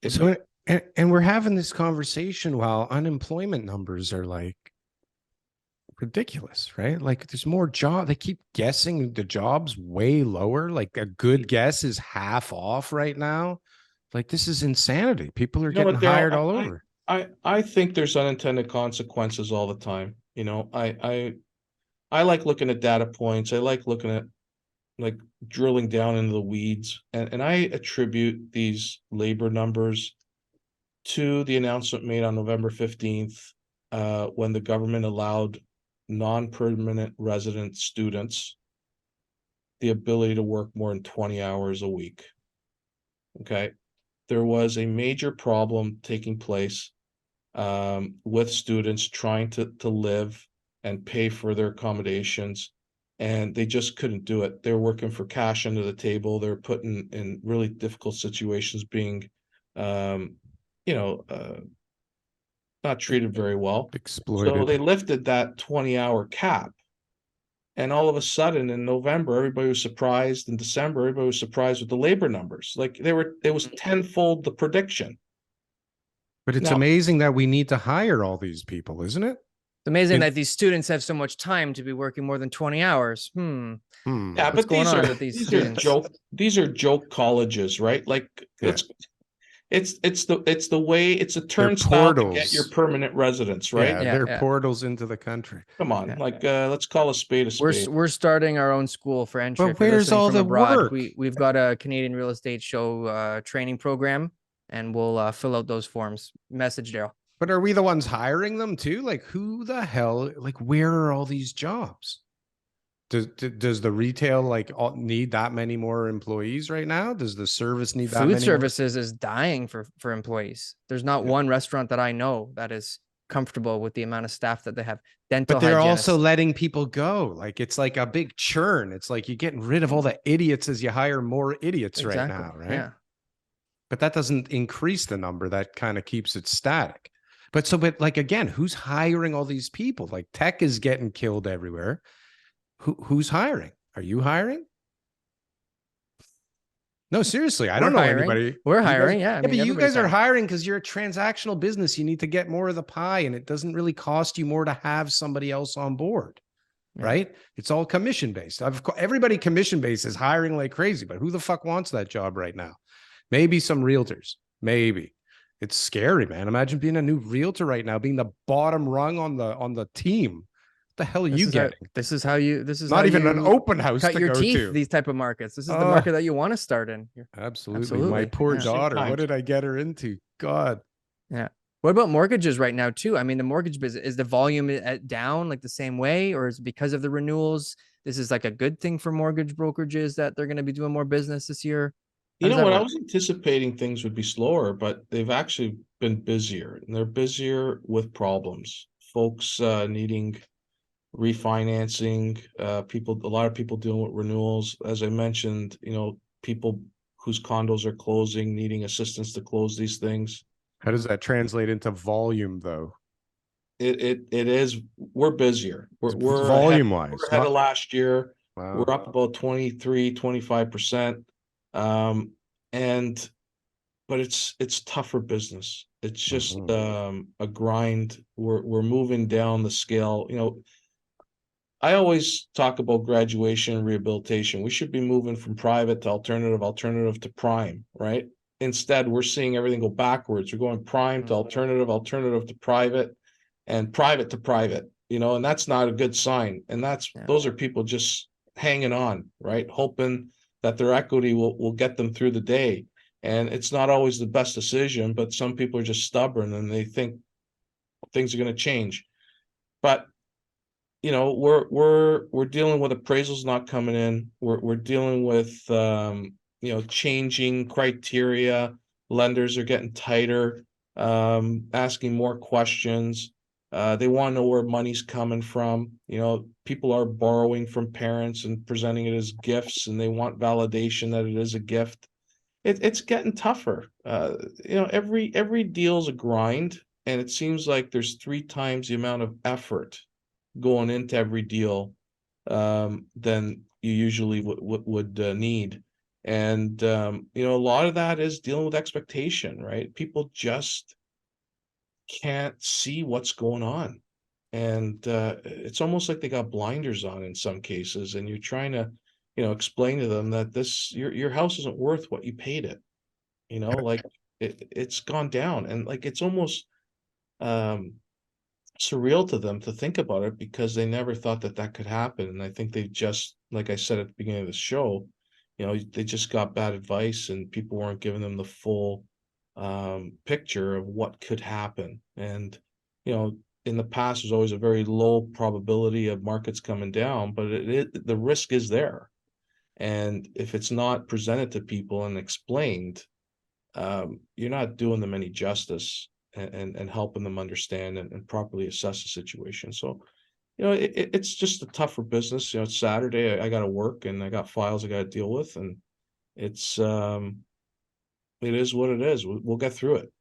So, and we're having this conversation while unemployment numbers are like ridiculous, right? Like there's more job. They keep guessing the jobs way lower. Like a good guess is half off right now. Like this is insanity. People are You know getting what, Daryl? hired all over. I think there's unintended consequences all the time. You know, I like looking at data points. I like looking at like drilling down into the weeds, and I attribute these labor numbers to the announcement made on November 15th, when the government allowed non-permanent resident students the ability to work more than 20 hours a week. Okay. There was a major problem taking place, with students trying to live and pay for their accommodations, and they just couldn't do it. They were working for cash under the table. They're put in really difficult situations, being, um, you know, not treated very well. So Exploited. they lifted that 20-hour cap. And all of a sudden in November, everybody was surprised. In December, everybody was surprised with the labor numbers. Like it was tenfold the prediction. But it's Now, amazing that we need to hire all these people, isn't it? It's amazing It- that these students have so much time to be working more than 20 hours. Hmm. yeah, What's but going on with these students? these are joke colleges, right? Like Yeah. it's the way, it's a They're turnstile to get your portals. permanent residence, right? Yeah, Yeah, they're yeah. portals into the country. Come on, Yeah. like let's call a spade a spade. We're starting our own school for entry. But If you're where's listening all from the abroad, work? we've got a Canadian real estate show training program, and we'll fill out those forms. Message Daryl. But are we the ones hiring them too? Like who the hell, like where are all these jobs? Does the retail like need that many more employees right now? Does the service need that Food many more? services is dying for employees. There's not one restaurant that I know that is comfortable with the amount of staff that they have. Dental But they're hygienists. also letting people go. Like it's like a big churn. It's like you're getting rid of all the idiots as you hire more idiots right now, right? Yeah. But that doesn't increase the number. That kind of keeps it static. But like again, who's hiring all these people? Like tech is getting killed everywhere. Who's hiring? Are you hiring? No, seriously, I don't know anybody. We're You guys- hiring, yeah. But you guys are hiring because you're a transactional business. You need to get more of the pie, and it doesn't really cost you more to have somebody else on board, right? It's all commission based. Everybody commission based is hiring like crazy, but who the fuck wants that job right now? Maybe some realtors, maybe. It's scary, man. Imagine being a new realtor right now, being the bottom rung on the team. What the hell are you getting? This is how you. This is not even an open house cut to your go teeth. to. These type of markets. This is the market that you want to start in. Absolutely. My poor daughter. What did I get her into? God. Yeah. What about mortgages right now too? I mean, the mortgage business, is the volume down like the same way, or is it because of the renewals? This is like a good thing for mortgage brokerages that they're going to be doing more business this year. You know what? I was anticipating things would be slower, but they've actually been busier, and they're busier with problems. Folks needing refinancing, a lot of people dealing with renewals. As I mentioned, people whose condos are closing, needing assistance to close these things. How does that translate into volume though? It is, we're busier. We're volume wise. We're ahead of last year. Wow. We're up about 23-25%. But it's tougher business. It's just a grind. We're moving down the scale. I always talk about graduation and rehabilitation. We should be moving from private to alternative to prime, right? Instead, we're seeing everything go backwards. We're going prime to alternative to private, and private to private, and that's not a good sign. And those are people just hanging on, right? Hoping that their equity will get them through the day. And it's not always the best decision, but some people are just stubborn and they think things are going to change. But we're dealing with appraisals not coming in. We're dealing with changing criteria. Lenders are getting tighter, asking more questions. They want to know where money's coming from. People are borrowing from parents and presenting it as gifts, and they want validation that it is a gift. It's getting tougher. Every deal's a grind, and it seems like there's 3 times the amount of effort going into every deal than you usually would need. And you know, a lot of that is dealing with expectation, right? People just can't see what's going on. And it's almost like they got blinders on in some cases, and you're trying to, you know, explain to them that your house isn't worth what you paid it. You know, like it's gone down, and like it's almost um surreal to them to think about it, because they never thought that that could happen. And I think they just, like I said at the beginning of the show, you know, they just got bad advice, and people weren't giving them the full picture of what could happen. And you know, in the past, there's always a very low probability of markets coming down, but the risk is there. And if it's not presented to people and explained, you're not doing them any justice, and helping them understand and properly assess the situation. So, you know, it's just a tougher business. You know, it's Saturday. I got to work, and I got files I got to deal with, and it's it is what it is. We'll get through it.